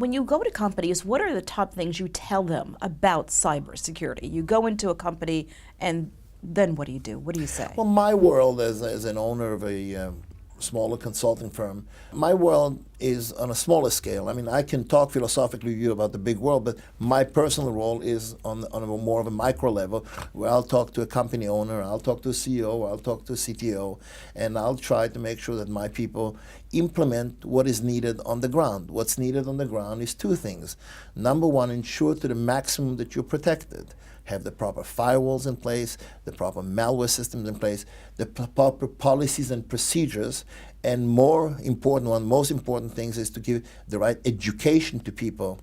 When you go to companies, what are the top things you tell them about cybersecurity? You go into a company and then what do you do? What do you say? Well, my world as an owner of a smaller consulting firm, my world is on a smaller scale. I mean, I can talk philosophically with you about the big world, but my personal role is on a more of a micro level, where I'll talk to a company owner, I'll talk to a CEO, I'll talk to a CTO, and I'll try to make sure that my people implement what is needed on the ground. What's needed on the ground is two things. Number one, ensure to the maximum that you're protected. Have the proper firewalls in place, the proper malware systems in place, the proper policies and procedures, and most important things is to give the right education to people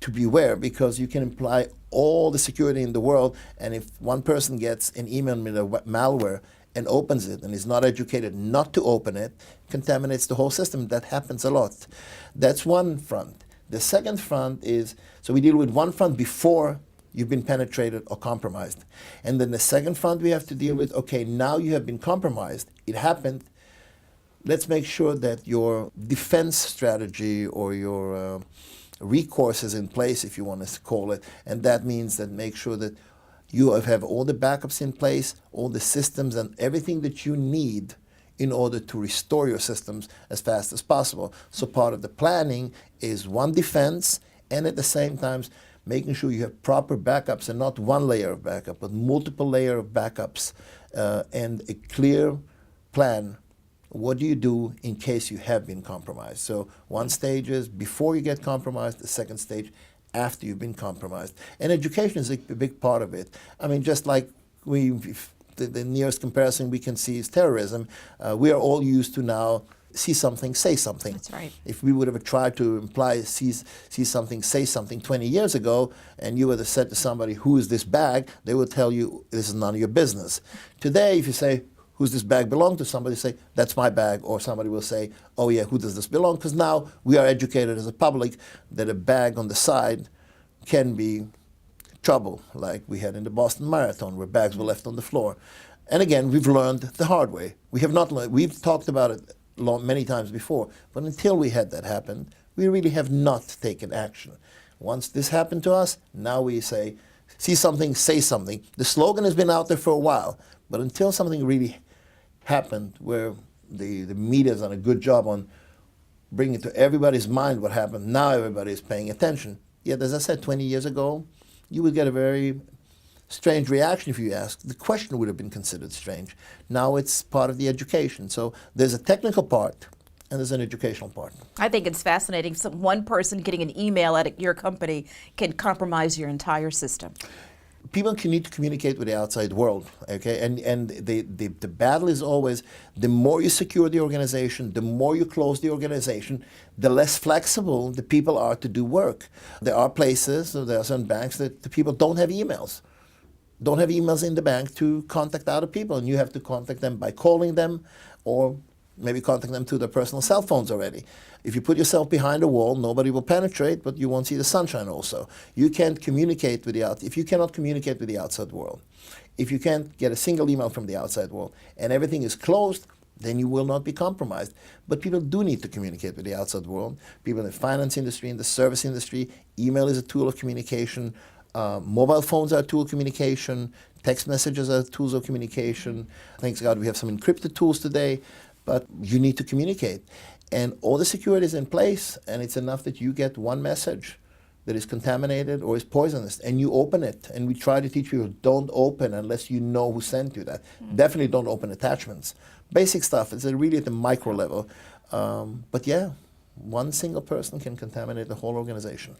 to be aware, because you can apply all the security in the world, and if one person gets an email with a malware and opens it and is not educated not to open it, contaminates the whole system. That happens a lot. That's one front. The second front is, so we deal with one front before you've been penetrated or compromised. And then the second front we have to deal with, okay, now you have been compromised. It happened. Let's make sure that your defense strategy or your recourse is in place, if you want to call it. And that means that make sure that you have all the backups in place, all the systems and everything that you need in order to restore your systems as fast as possible. So part of the planning is one, defense, and at the same time making sure you have proper backups, and not one layer of backup, but multiple layer of backups, and a clear plan. What do you do in case you have been compromised? So one stage is before you get compromised, the second stage after you've been compromised. And education is a big part of it. I mean, just like the nearest comparison we can see is terrorism. We are all used to now see something, say something. That's right. If we would have tried to imply see something, say something 20 years ago, and you would have said to somebody, who is this bag? They would tell you, this is none of your business. Today, if you say, who's this bag belong to? Somebody say, that's my bag. Or somebody will say, oh yeah, who does this belong? Because now we are educated as a public that a bag on the side can be trouble, like we had in the Boston Marathon, where bags were left on the floor. And again, we've learned the hard way. We have not learned. We've talked about it many times before, but until we had that happen, we really have not taken action. Once this happened to us, now we say, see something, say something. The slogan has been out there for a while, but until something really happened where the media has done a good job on bringing to everybody's mind what happened, now everybody is paying attention. Yet, as I said, 20 years ago, you would get a very strange reaction if you ask. The question would have been considered strange. Now it's part of the education. So there's a technical part and there's an educational part. I think it's fascinating. One person getting an email at your company can compromise your entire system. People need to communicate with the outside world, okay? And the battle is always, the more you secure the organization, the more you close the organization, the less flexible the people are to do work. There are places, there are some banks that the people don't have emails. Don't have emails in the bank to contact other people, and you have to contact them by calling them or maybe contact them through their personal cell phones already. If you put yourself behind a wall, nobody will penetrate, but you won't see the sunshine also. You can't communicate with if you cannot communicate with the outside world, if you can't get a single email from the outside world, and everything is closed, then you will not be compromised. But people do need to communicate with the outside world. People in the finance industry, in the service industry, email is a tool of communication. Mobile phones are a tool of communication. Text messages are tools of communication. Thanks God we have some encrypted tools today, but you need to communicate. And all the security is in place, and it's enough that you get one message that is contaminated or is poisonous, and you open it. And we try to teach people, don't open unless you know who sent you that. Definitely don't open attachments. Basic stuff. It's really at the micro level. But yeah, one single person can contaminate the whole organization.